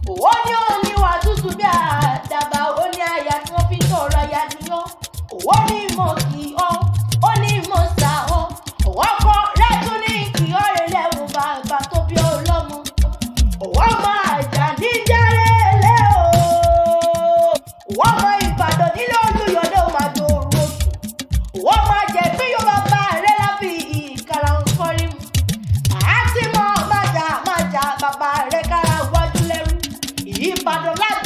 Ó ní oníwà tútù bí àdàbà, ó ní àyà tí wọ́n fi ń tọrọ aya níyọ́. Ó ní mo kì ọ́, ó ní mo sà ọ́. Ọkọ rẹ̀ tún ní kì ọ́ rẹ̀ lẹ́wọ̀n bàbá tó bí ọlọ́mọ. Wọ́n máa jà níjàre lé o. Wọ́n mọ Ìbàdàn nílé Olúyọ̀lé ó máa dòrò oṣù. Wọ́n máa jẹ pé yóò bá bá rẹ̀ láfi ìkàrà ń kọrí mu. Àti mọ́ máa jà bàbá rẹ̀ kára wájú lẹ́rú. Ìbàdàn láti